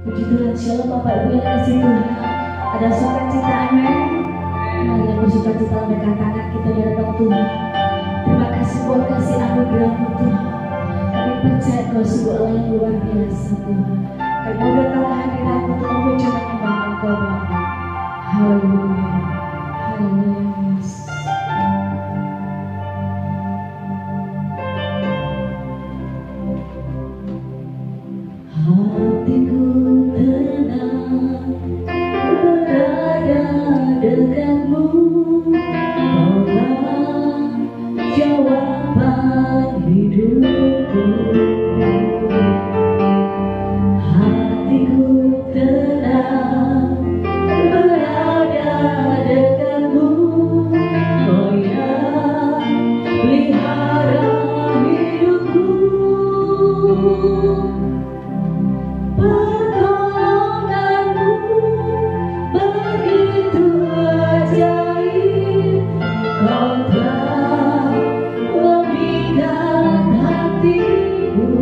Puji Tuhan, shalom Bapak Ibu yang kasih Tuhan. Ada sukacita, amin. Mari yang bersukacita lambaikan tangan kita di hadapan Tuhan. Terima kasih buat kasih anugerah-Mu Tuhan. Kami percaya Kau sungguh Allah yang luar biasa Tuhan. Kami mau datang hadirat-Mu untuk memuji dan menyembah Engkau Bapa. Haleluya, haleluya. Hatiku tenang berada dekatmu, Kaulah jawaban hidupku. Hatiku tenang berada dekatmu, Kau yang pelihara hidupku. Pertolongan-Mu begitu ajaib, Kau telah memikat hatiku.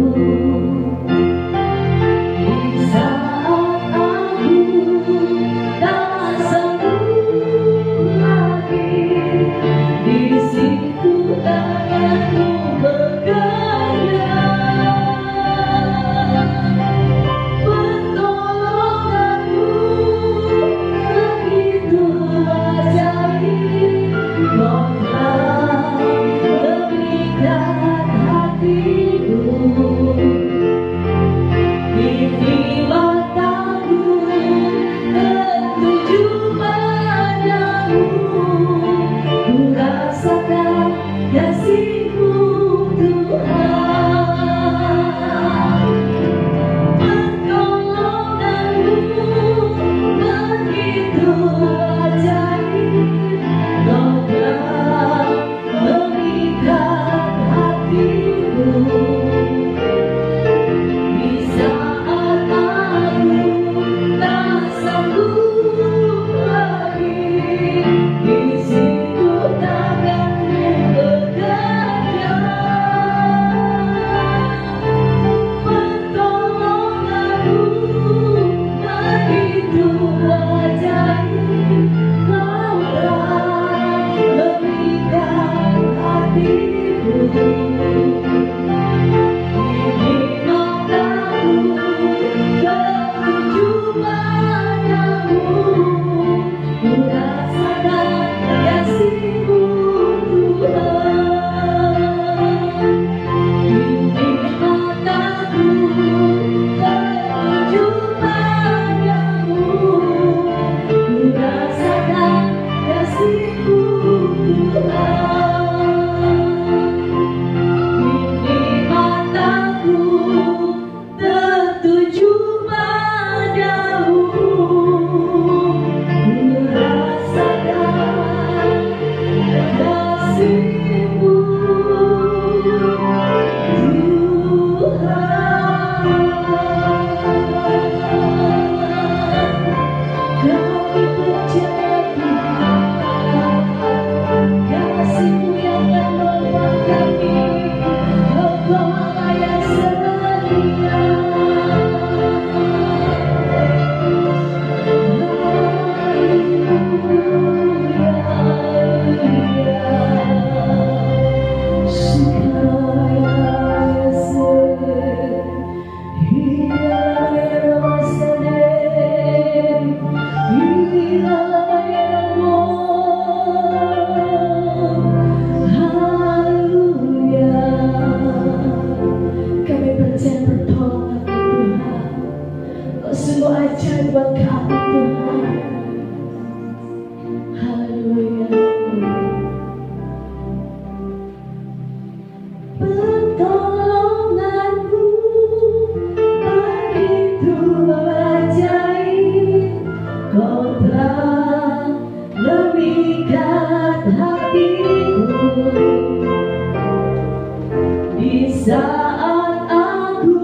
Di saat aku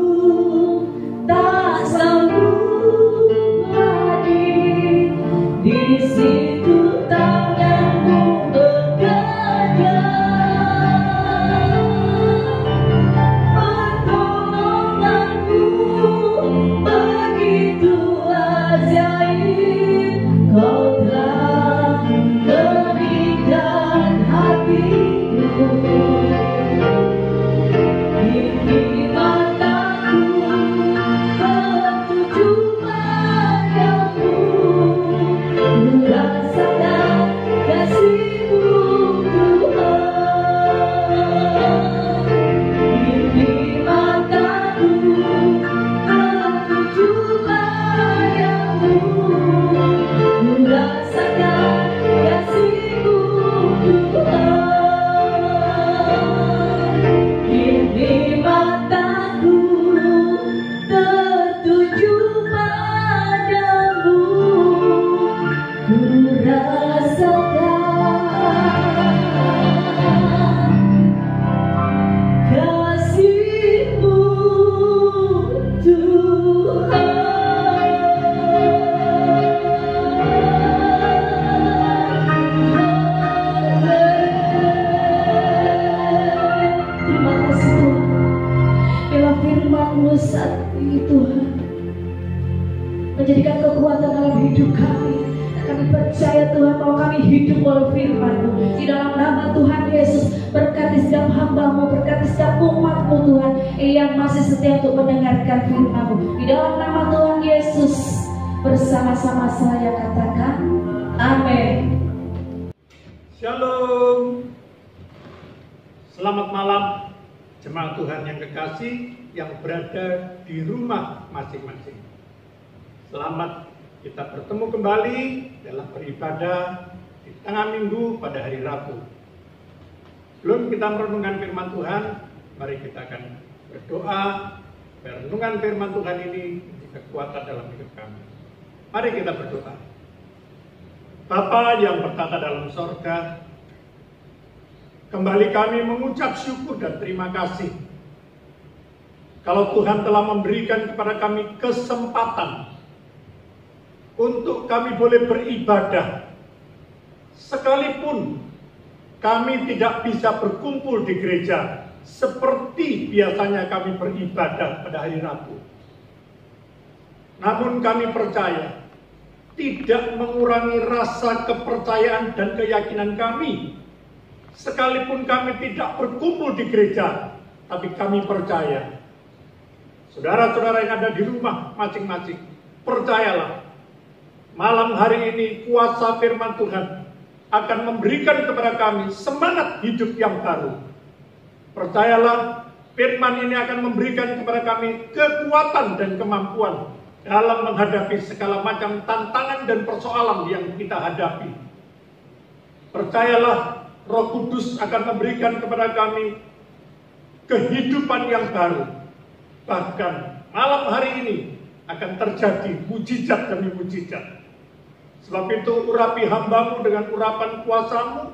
tak sanggup lagi, di situ tangan-Mu berkarya. Begitu mulai saat ini Tuhan menjadikan kekuatan dalam hidup kami. Kami percaya Tuhan bahwa kami hidup oleh firman-Mu. Di dalam nama Tuhan Yesus, berkati setiap hamba-Mu, berkati setiap umat-Mu Tuhan yang masih setia untuk mendengarkan firman-Mu. Di dalam nama Tuhan Yesus, bersama-sama saya katakan amin. Shalom. Selamat malam jemaat Tuhan yang kekasih yang berada di rumah masing-masing. Selamat kita bertemu kembali dalam beribadah di tengah minggu pada hari Rabu. Sebelum kita merenungkan firman Tuhan, mari kita akan berdoa. Renungan firman Tuhan ini menjadi kekuatan dalam hidup kami. Mari kita berdoa. Bapa yang bertata dalam sorga, kembali kami mengucap syukur dan terima kasih. Kalau Tuhan telah memberikan kepada kami kesempatan untuk kami boleh beribadah, sekalipun kami tidak bisa berkumpul di gereja seperti biasanya kami beribadah pada hari Rabu. Namun kami percaya tidak mengurangi rasa kepercayaan dan keyakinan kami. Sekalipun kami tidak berkumpul di gereja, tapi kami percaya. Saudara-saudara yang ada di rumah masing-masing, percayalah, malam hari ini kuasa firman Tuhan akan memberikan kepada kami semangat hidup yang baru. Percayalah, firman ini akan memberikan kepada kami kekuatan dan kemampuan dalam menghadapi segala macam tantangan dan persoalan yang kita hadapi. Percayalah, Roh Kudus akan memberikan kepada kami kehidupan yang baru. Bahkan malam hari ini akan terjadi mujizat demi mujizat. Sebab itu urapi hamba-Mu dengan urapan kuasa-Mu,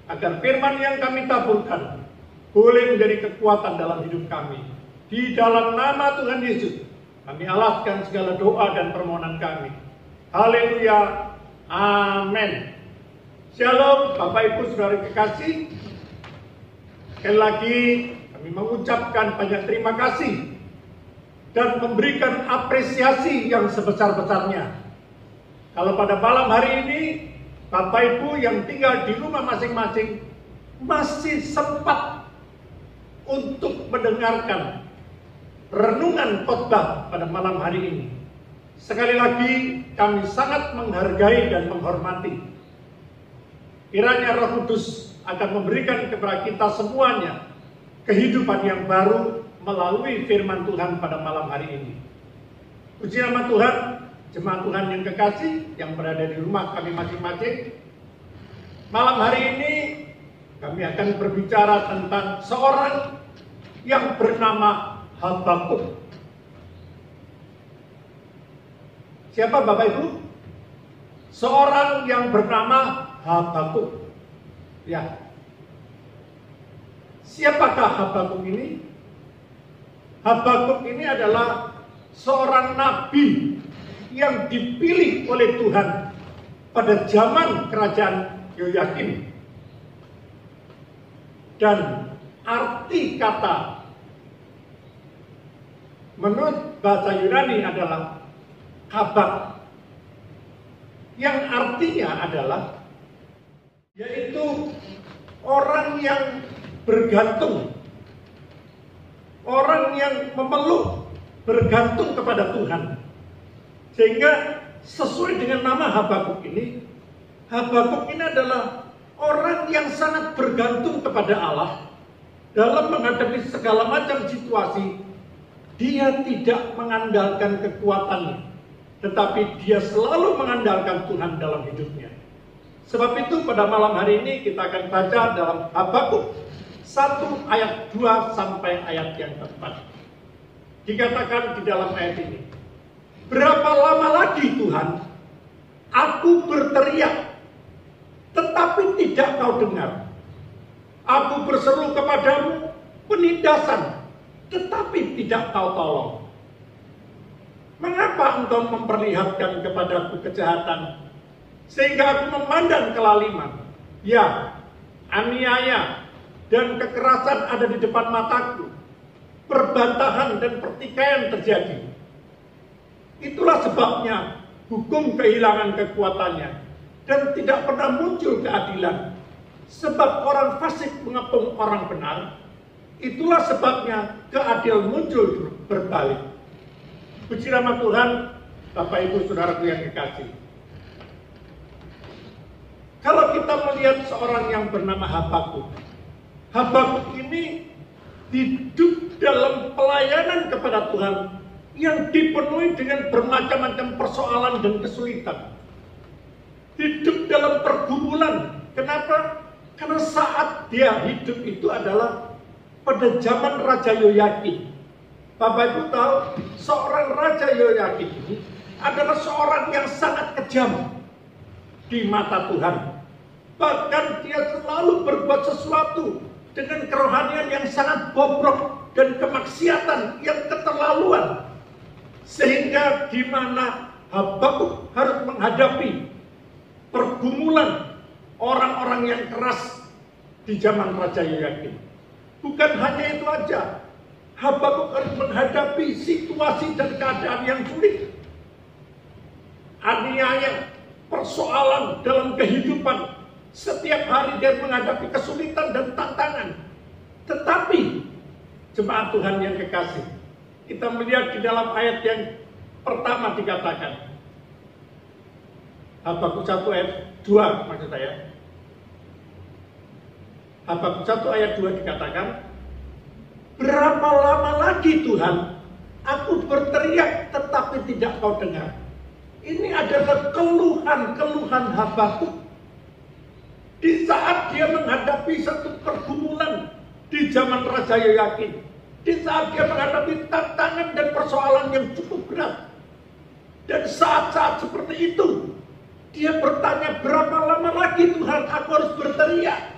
agar firman yang kami taburkan boleh menjadi kekuatan dalam hidup kami. Di dalam nama Tuhan Yesus, kami alaskan segala doa dan permohonan kami. Haleluya. Amin. Shalom Bapak Ibu Saudara kekasih. Sekali lagi kami mengucapkan banyak terima kasih dan memberikan apresiasi yang sebesar-besarnya. Kalau pada malam hari ini Bapak Ibu yang tinggal di rumah masing-masing masih sempat untuk mendengarkan renungan khotbah pada malam hari ini. Sekali lagi kami sangat menghargai dan menghormati. Kiranya Roh Kudus akan memberikan kepada kita semuanya kehidupan yang baru melalui firman Tuhan pada malam hari ini. Puji nama Tuhan, jemaat Tuhan yang kekasih yang berada di rumah kami masing-masing. Malam hari ini kami akan berbicara tentang seorang yang bernama Habakuk. Siapa Bapak Ibu? Seorang yang bernama Habakuk. Ya. Siapakah Habakuk ini? Habakuk ini adalah seorang nabi yang dipilih oleh Tuhan pada zaman kerajaan Yoyakim. Dan arti kata menurut bahasa Yunani adalah habak, yang artinya adalah yaitu orang yang bergantung, orang yang memeluk, bergantung kepada Tuhan. Sehingga sesuai dengan nama Habakuk ini adalah orang yang sangat bergantung kepada Allah dalam menghadapi segala macam situasi. Dia tidak mengandalkan kekuatannya, tetapi dia selalu mengandalkan Tuhan dalam hidupnya. Sebab itu pada malam hari ini kita akan baca dalam Habakuk 1 ayat 2 sampai ayat yang keempat. Dikatakan di dalam ayat ini, berapa lama lagi Tuhan, aku berteriak, tetapi tidak kau dengar. Aku berseru kepadamu penindasan, tetapi tidak kau tolong. Mengapa engkau memperlihatkan kepadaku kejahatan, sehingga aku memandang kelaliman? Ya, aniaya dan kekerasan ada di depan mataku. perbantahan dan pertikaian terjadi. Itulah sebabnya hukum kehilangan kekuatannya dan tidak pernah muncul keadilan. Sebab orang fasik mengepung orang benar, itulah sebabnya keadilan muncul berbalik. Puji nama Tuhan, Bapak Ibu Saudaraku yang kekasih. Kalau kita melihat seorang yang bernama Habakuk, Habakuk ini hidup dalam pelayanan kepada Tuhan yang dipenuhi dengan bermacam-macam persoalan dan kesulitan. Hidup dalam pergumulan. Kenapa? Karena saat dia hidup itu adalah pada zaman Raja Yoyakim. Bapak Ibu tahu, seorang Raja Yoyakim ini adalah seorang yang sangat kejam di mata Tuhan. Bahkan dia selalu berbuat sesuatu dengan kerohanian yang sangat bobrok dan kemaksiatan yang keterlaluan. Sehingga di mana Habakuk harus menghadapi pergumulan orang-orang yang keras di zaman Raja Yoyakim. Bukan hanya itu aja, Habakuk harus menghadapi situasi dan keadaan yang sulit. Aniaya, persoalan dalam kehidupan. Setiap hari dia menghadapi kesulitan dan tantangan. Tetapi, jemaat Tuhan yang kekasih, kita melihat di dalam ayat yang pertama dikatakan, Habakuk 1 ayat 2 maksud saya. Habakuk 1 ayat 2 dikatakan, berapa lama lagi Tuhan aku berteriak tetapi tidak kau dengar. Ini adalah keluhan-keluhan Habakuk di saat dia menghadapi satu pergumulan di zaman Raja Yoyakim. Di saat dia menghadapi tantangan dan persoalan yang cukup berat. Dan saat-saat seperti itu, dia bertanya, berapa lama lagi Tuhan aku harus berteriak?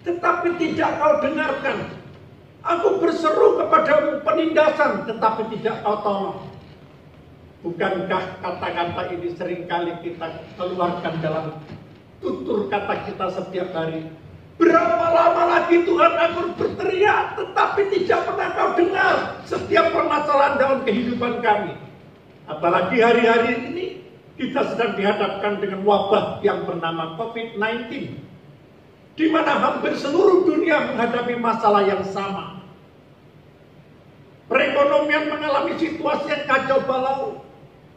Tetapi tidak kau dengarkan. Aku berseru kepadamu penindasan, tetapi tidak kau tolong. Bukankah kata-kata ini seringkali kita keluarkan dalam tutur kata kita setiap hari? Berapa lama lagi Tuhan aku harus berteriak, tetapi tidak pernah kau dengar setiap permasalahan dalam kehidupan kami. Apalagi hari-hari ini kita sedang dihadapkan dengan wabah yang bernama COVID-19, di mana hampir seluruh dunia menghadapi masalah yang sama. Perekonomian mengalami situasi yang kacau balau,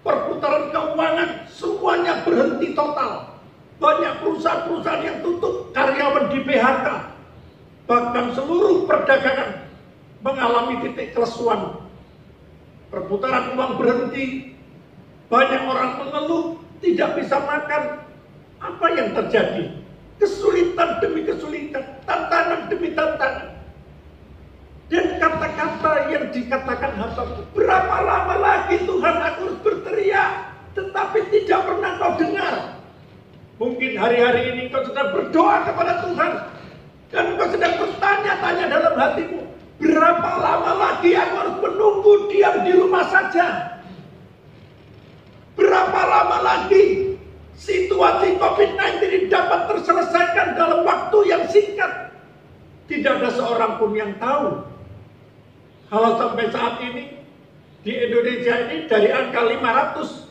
perputaran keuangan semuanya berhenti total. Banyak perusahaan-perusahaan yang tutup, karyawan di PHK. Bahkan seluruh perdagangan mengalami titik kelesuan. Perputaran uang berhenti. Banyak orang mengeluh, tidak bisa makan. Apa yang terjadi? Kesulitan demi kesulitan, tantangan demi tantangan. Dan kata-kata yang dikatakan Habakuk, berapa lama lagi Tuhan aku harus berteriak, tetapi tidak pernah kau dengar. Mungkin hari-hari ini kau sedang berdoa kepada Tuhan, dan kau sedang bertanya-tanya dalam hatimu, berapa lama lagi aku harus menunggu diam di rumah saja? Berapa lama lagi situasi COVID-19 ini dapat terselesaikan dalam waktu yang singkat? Tidak ada seorang pun yang tahu. Kalau sampai saat ini di Indonesia ini dari angka 500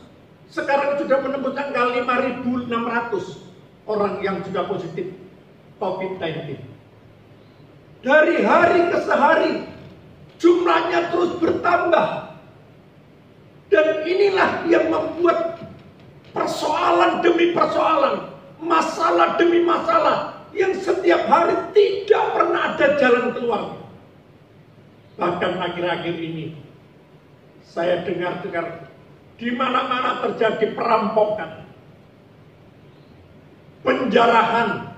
sekarang sudah menembus angka 5.600 orang yang sudah positif COVID-19. Dari hari ke hari jumlahnya terus bertambah. Dan inilah yang membuat persoalan demi persoalan, masalah demi masalah yang setiap hari tidak pernah ada jalan keluar. Bahkan akhir-akhir ini saya dengar-dengar di mana-mana terjadi perampokan, penjarahan,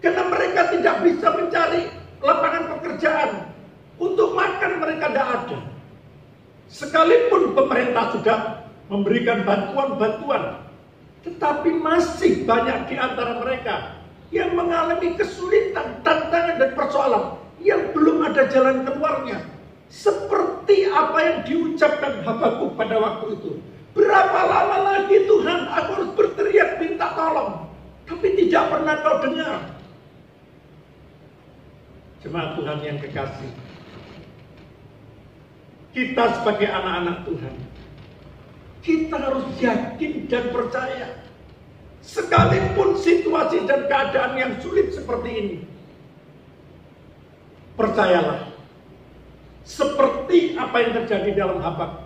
karena mereka tidak bisa mencari lapangan pekerjaan. Untuk makan mereka tidak ada. Sekalipun pemerintah sudah memberikan bantuan-bantuan, tetapi masih banyak di antara mereka yang mengalami kesulitan, tantangan dan persoalan yang belum ada jalan keluarnya. Seperti apa yang diucapkan Habakuk pada waktu itu. Berapa lama lagi Tuhan aku harus berteriak minta tolong, tapi tidak pernah kau dengar. Jemaat Tuhan yang kekasih, kita sebagai anak-anak Tuhan, kita harus yakin dan percaya. Sekalipun situasi dan keadaan yang sulit seperti ini, percayalah, seperti apa yang terjadi dalam Habakuk.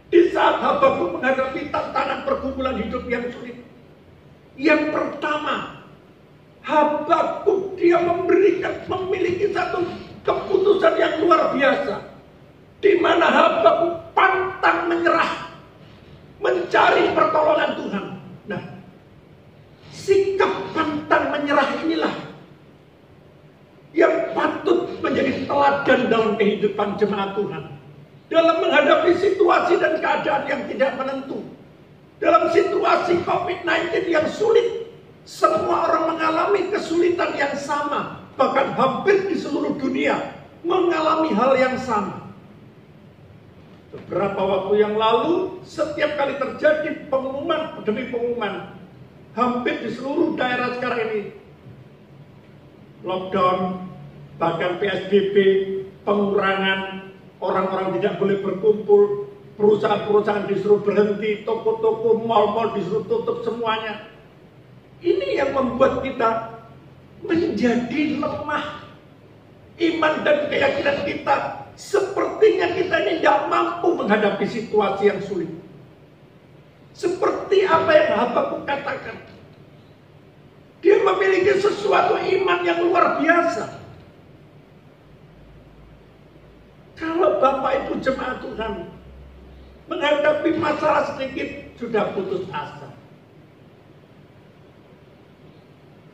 Di saat Habakuk menghadapi tantangan pergumulan hidup yang sulit, yang pertama, Habakuk dia memiliki satu keputusan yang luar biasa, di mana Habakuk pantang menyerah, mencari pertolongan Tuhan. Nah, sikap pantang menyerah inilah yang patut menjadi teladan dalam kehidupan jemaat Tuhan. Dalam menghadapi situasi dan keadaan yang tidak menentu. Dalam situasi COVID-19 yang sulit, semua orang mengalami kesulitan yang sama. Bahkan hampir di seluruh dunia mengalami hal yang sama. Beberapa waktu yang lalu, setiap kali terjadi pengumuman demi pengumuman, hampir di seluruh daerah sekarang ini, lockdown, bahkan PSBB, pengurangan, orang-orang tidak boleh berkumpul, perusahaan-perusahaan disuruh berhenti, toko-toko, mal-mal disuruh tutup semuanya. Ini yang membuat kita menjadi lemah. Iman dan keyakinan kita, sepertinya kita ini tidak mampu menghadapi situasi yang sulit. Seperti apa yang Habakuk katakan, dia memiliki sesuatu iman yang luar biasa. Kalau Bapak Ibu jemaat Tuhan menghadapi masalah sedikit sudah putus asa,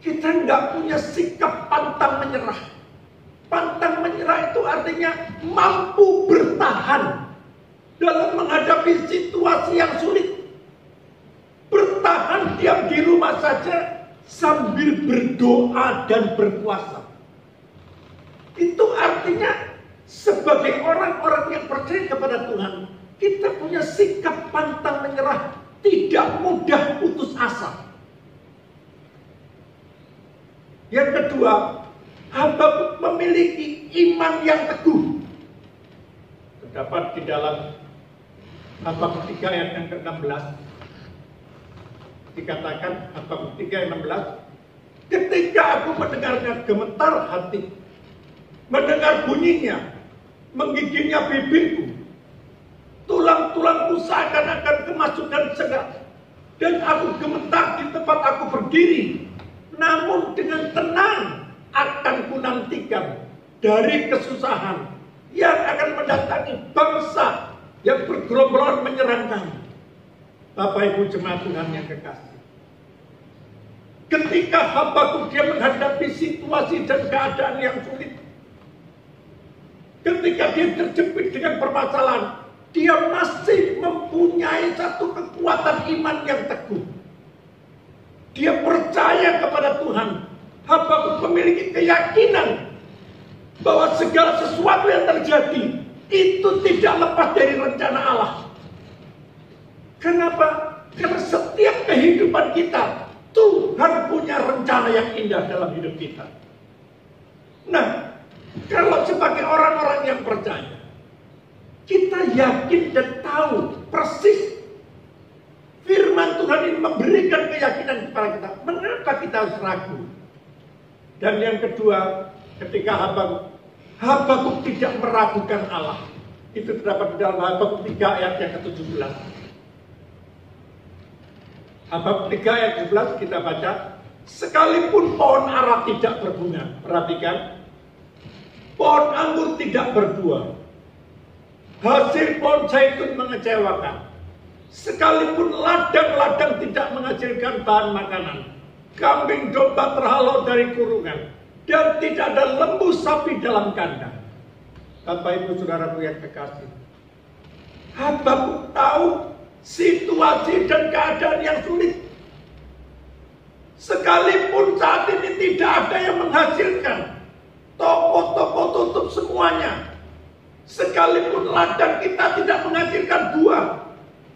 kita tidak punya sikap pantang menyerah. Pantang menyerah itu artinya mampu bertahan dalam menghadapi situasi yang sulit. Bertahan diam di rumah saja sambil berdoa dan berpuasa. Itu artinya sebagai orang-orang yang percaya kepada Tuhan, kita punya sikap pantang menyerah, tidak mudah putus asa. Yang kedua, Habakuk memiliki iman yang teguh. Terdapat di dalam Habakuk 3 ayat yang ke-16. Dikatakan Habakuk 3 ayat 16, ketika aku mendengarnya gemetar hati, mendengar bunyinya, menggigitnya bibirku, tulang-tulangku seakan-akan kemasukan segar, dan aku gemetar di tempat aku berdiri. Namun dengan tenang akan kunantikan dari kesusahan yang akan mendatangi bangsa yang bergerombolan menyerang kami. Bapak Ibu jemaat Tuhan yang kekasih, ketika Habakuk dia menghadapi situasi dan keadaan yang sulit, ketika dia terjepit dengan permasalahan, dia masih mempunyai satu kekuatan iman yang teguh. Dia percaya kepada Tuhan. Habakuk memiliki keyakinan bahwa segala sesuatu yang terjadi itu tidak lepas dari rencana Allah. Kenapa? Karena setiap kehidupan kita, Tuhan punya rencana yang indah dalam hidup kita. Nah, kalau sebagai orang-orang yang percaya, kita yakin dan tahu persis firman Tuhan ini memberikan keyakinan kepada kita. Mengapa kita harus ragu? Dan yang kedua, ketika Habakuk tidak meragukan Allah. Itu terdapat di dalam Habakuk 3 ayat yang ke-17. Habakuk 3 ayat 17 kita baca, sekalipun pohon ara tidak berbunga, perhatikan, pohon anggur tidak berbuah, hasil pohon zaitun mengecewakan, sekalipun ladang-ladang tidak menghasilkan bahan makanan, kambing domba terhalau dari kurungan, dan tidak ada lembu sapi dalam kandang. Bapak Ibu Saudaraku yang kekasih, Habakuk tahu situasi dan keadaan yang sulit. Sekalipun saat ini tidak ada yang menghasilkan, toko-toko tutup semuanya, sekalipun ladang kita tidak menghasilkan buah,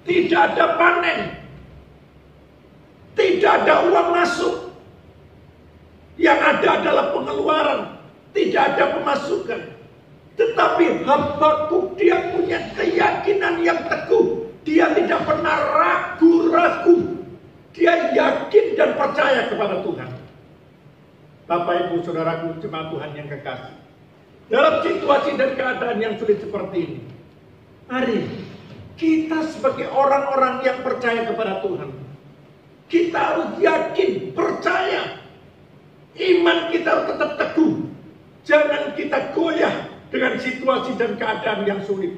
tidak ada panen, tidak ada uang masuk, yang ada adalah pengeluaran, tidak ada pemasukan. Tetapi Habakuk dia punya keyakinan yang teguh. Dia tidak pernah ragu-ragu. Dia yakin dan percaya kepada Tuhan. Bapak, Ibu, Saudaraku, jemaat Tuhan yang kekasih. Dalam situasi dan keadaan yang sulit seperti ini, mari kita sebagai orang-orang yang percaya kepada Tuhan, kita harus yakin, percaya. Iman kita harus tetap teguh. Jangan kita goyah dengan situasi dan keadaan yang sulit.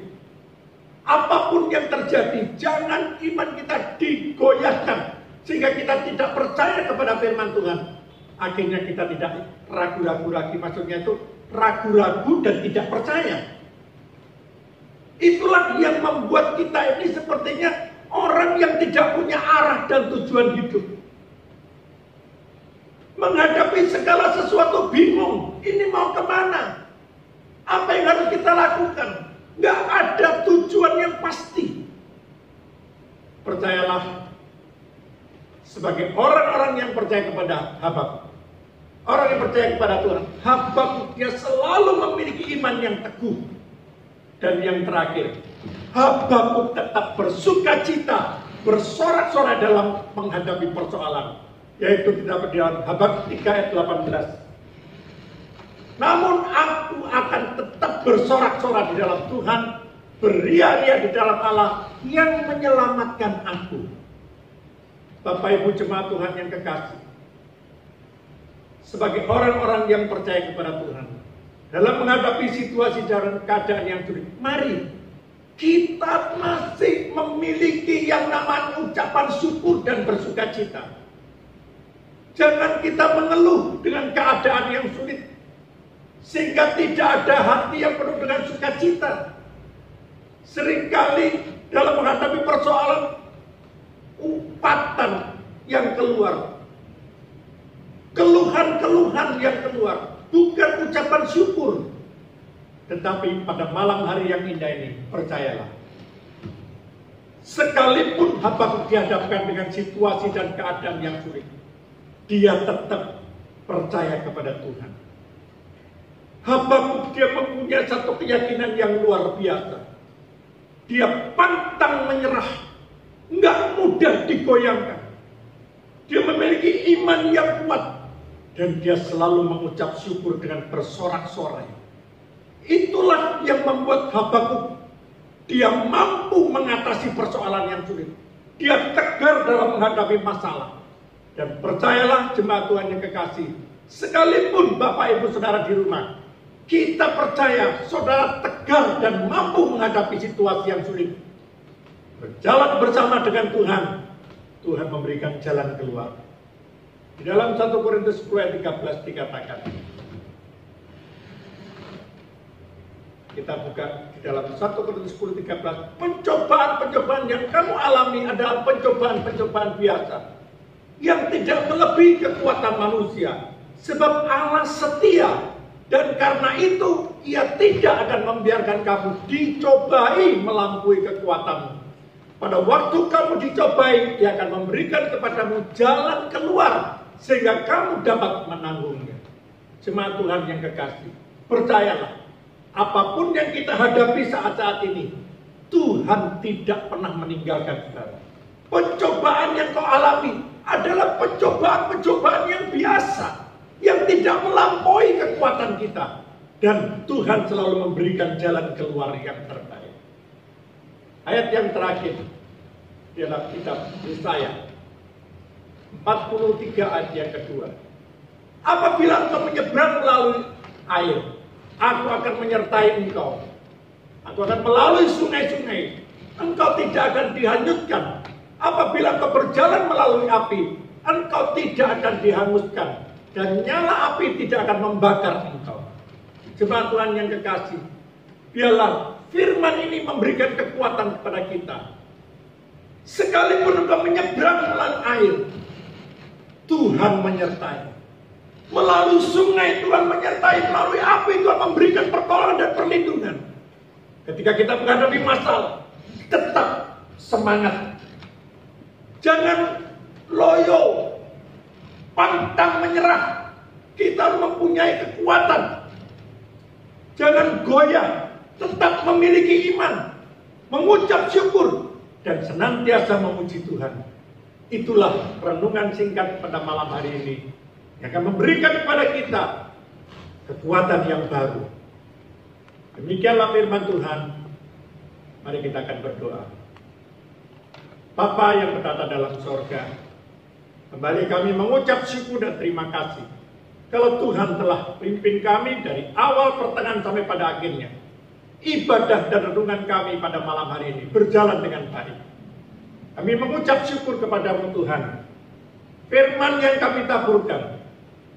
Apapun yang terjadi, jangan iman kita digoyahkan sehingga kita tidak percaya kepada firman Tuhan. Akhirnya kita tidak ragu-ragu lagi. Maksudnya itu ragu-ragu dan tidak percaya. Itulah yang membuat kita ini sepertinya orang yang tidak punya arah dan tujuan hidup. Menghadapi segala sesuatu bingung. Ini mau kemana? Apa yang harus kita lakukan? Gak ada tujuan yang pasti. Percayalah, sebagai orang-orang yang percaya kepada Habakuk, orang yang percaya kepada Tuhan, Habakuk dia selalu memiliki iman yang teguh. Dan yang terakhir, Habakuk tetap bersukacita, bersorak-sorai dalam menghadapi persoalan. Yaitu terdapat di dalam Habakuk 3 ayat 18. Namun aku akan tetap bersorak-sorai di dalam Tuhan, beria-ria di dalam Allah yang menyelamatkan aku. Bapak, Ibu, jemaat Tuhan yang kekasih, sebagai orang-orang yang percaya kepada Tuhan, dalam menghadapi situasi dan keadaan yang sulit, mari kita masih memiliki yang namanya ucapan syukur dan bersukacita. Jangan kita mengeluh dengan keadaan yang sulit, sehingga tidak ada hati yang penuh dengan sukacita. Seringkali dalam menghadapi persoalan, umpatan yang keluar, keluhan-keluhan yang keluar, bukan ucapan syukur. Tetapi pada malam hari yang indah ini, percayalah, sekalipun Habakuk dihadapkan dengan situasi dan keadaan yang sulit, dia tetap percaya kepada Tuhan. Habakuk dia mempunyai satu keyakinan yang luar biasa. Dia pantang menyerah, nggak mudah digoyangkan. Dia memiliki iman yang kuat dan dia selalu mengucap syukur dengan bersorak-sorai. Itulah yang membuat Habakuk dia mampu mengatasi persoalan yang sulit. Dia tegar dalam menghadapi masalah. Dan percayalah jemaat Tuhan yang kekasih, sekalipun Bapak Ibu Saudara di rumah, kita percaya saudara tegar dan mampu menghadapi situasi yang sulit. Berjalan bersama dengan Tuhan, Tuhan memberikan jalan keluar. Di dalam 1 Korintus 10 ayat 13 dikatakan, kita buka di dalam 1 Korintus 10 13, pencobaan-pencobaan yang kamu alami adalah pencobaan-pencobaan biasa yang tidak melebihi kekuatan manusia, sebab Allah setia, dan karena itu Ia tidak akan membiarkan kamu dicobai melampaui kekuatanmu. Pada waktu kamu dicobai, Dia akan memberikan kepadamu jalan keluar sehingga kamu dapat menanggungnya. Jemaat Tuhan yang kekasih, percayalah, apapun yang kita hadapi saat-saat ini, Tuhan tidak pernah meninggalkan saudara. Pencobaan yang kau alami adalah pencobaan-pencobaan yang biasa, yang tidak melampaui kekuatan kita. Dan Tuhan selalu memberikan jalan keluar yang terbaik. Ayat yang terakhir dalam kitab Yesaya 43 ayat yang kedua. Apabila engkau menyeberang melalui air, aku akan menyertai engkau. Aku akan melalui sungai-sungai, engkau tidak akan dihanyutkan. Apabila engkau berjalan melalui api, engkau tidak akan dihanguskan, dan nyala api tidak akan membakar engkau. Jemaat Tuhan yang kekasih, biarlah firman ini memberikan kekuatan kepada kita. Sekalipun engkau menyeberang melalui air, Tuhan menyertai. Melalui sungai Tuhan menyertai, melalui api Tuhan memberikan pertolongan dan perlindungan. Ketika kita menghadapi masalah, tetap semangat. Jangan loyo, pantang menyerah. Kita mempunyai kekuatan. Jangan goyah, tetap memiliki iman, mengucap syukur, dan senantiasa memuji Tuhan. Itulah renungan singkat pada malam hari ini yang akan memberikan kepada kita kekuatan yang baru. Demikianlah firman Tuhan. Mari kita akan berdoa. Bapa yang bertata dalam sorga, kembali kami mengucap syukur dan terima kasih kalau Tuhan telah pimpin kami dari awal pertengahan sampai pada akhirnya. Ibadah dan renungan kami pada malam hari ini berjalan dengan baik. Kami mengucap syukur kepada-Mu Tuhan. Firman yang kami taburkan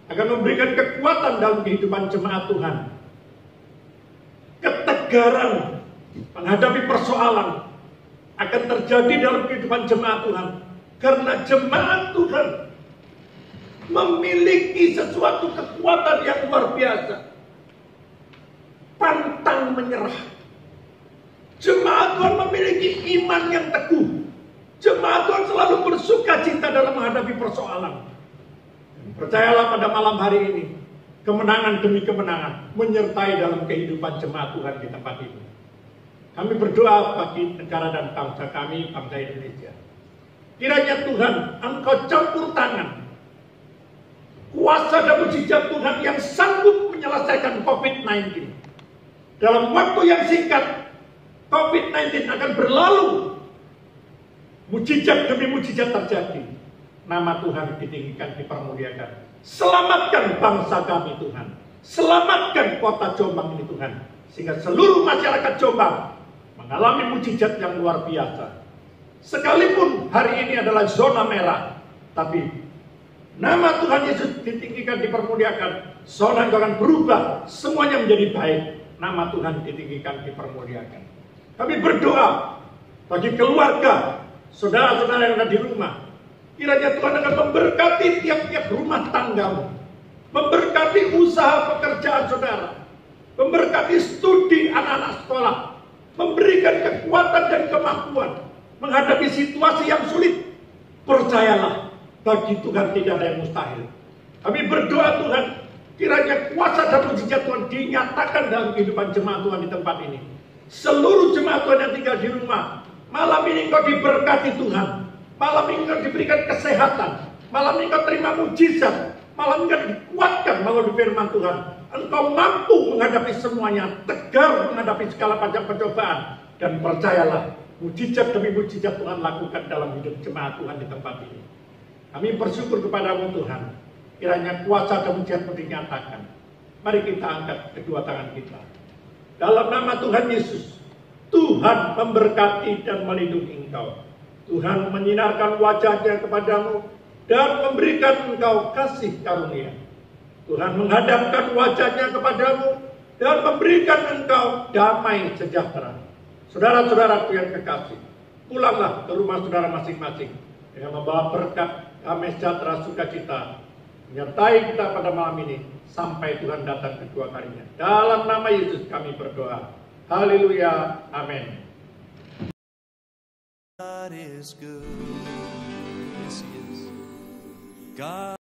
akan memberikan kekuatan dalam kehidupan jemaat Tuhan. Ketegaran menghadapi persoalan akan terjadi dalam kehidupan jemaat Tuhan. Karena jemaat Tuhan memiliki sesuatu kekuatan yang luar biasa. Pantang menyerah. Jemaat Tuhan memiliki iman yang teguh. Jemaat Tuhan selalu bersuka cita dalam menghadapi persoalan. Percayalah pada malam hari ini, kemenangan demi kemenangan menyertai dalam kehidupan jemaat Tuhan di tempat ini. Kami berdoa bagi negara dan bangsa kami, bangsa Indonesia. Kiranya Tuhan, Engkau campur tangan kuasa dan mujizat Tuhan yang sanggup menyelesaikan COVID-19. Dalam waktu yang singkat, COVID-19 akan berlalu. Mujizat demi mujizat terjadi. Nama Tuhan ditinggikan, dipermuliakan. Selamatkan bangsa kami Tuhan. Selamatkan kota Jombang ini Tuhan. Sehingga seluruh masyarakat Jombang mengalami mujizat yang luar biasa. Sekalipun hari ini adalah zona merah, tapi nama Tuhan Yesus ditinggikan, dipermuliakan. Zona itu akan berubah, semuanya menjadi baik. Nama Tuhan ditinggikan, dipermuliakan. Kami berdoa bagi keluarga, saudara-saudara yang ada di rumah. Kiranya Tuhan akan memberkati tiap-tiap rumah tanggamu. Memberkati usaha pekerjaan saudara. Memberkati studi anak-anak sekolah. Memberikan kekuatan dan kemampuan menghadapi situasi yang sulit. Percayalah, bagi Tuhan tidak ada yang mustahil. Kami berdoa Tuhan, kiranya kuasa dan mujizat Tuhan dinyatakan dalam kehidupan jemaat Tuhan di tempat ini. Seluruh jemaat Tuhan yang tinggal di rumah, malam ini Engkau diberkati Tuhan. Malam ini Engkau diberikan kesehatan. Malam ini Engkau terima mujizat. Malam ini Engkau dikuatkan melalui firman Tuhan. Engkau mampu menghadapi semuanya, tegar menghadapi segala macam pencobaan. Dan percayalah, mujizat demi mujizat Tuhan lakukan dalam hidup jemaat Tuhan di tempat ini. Kami bersyukur kepada-Mu Tuhan. Kiranya kuasa dan mujizat-Mu dinyatakan. Mari kita angkat kedua tangan kita. Dalam nama Tuhan Yesus, Tuhan memberkati dan melindungi engkau. Tuhan menyinarkan wajahnya kepadamu dan memberikan engkau kasih karunia. Tuhan menghadapkan wajahnya kepadamu dan memberikan engkau damai sejahtera. Saudara-saudaraku yang kekasih, pulanglah ke rumah saudara masing-masing dengan membawa berkat, damai sejahtera, sukacita menyertai kita pada malam ini sampai Tuhan datang kedua kalinya. Dalam nama Yesus kami berdoa. Haleluya. Amin. God is good. Yes, He is. God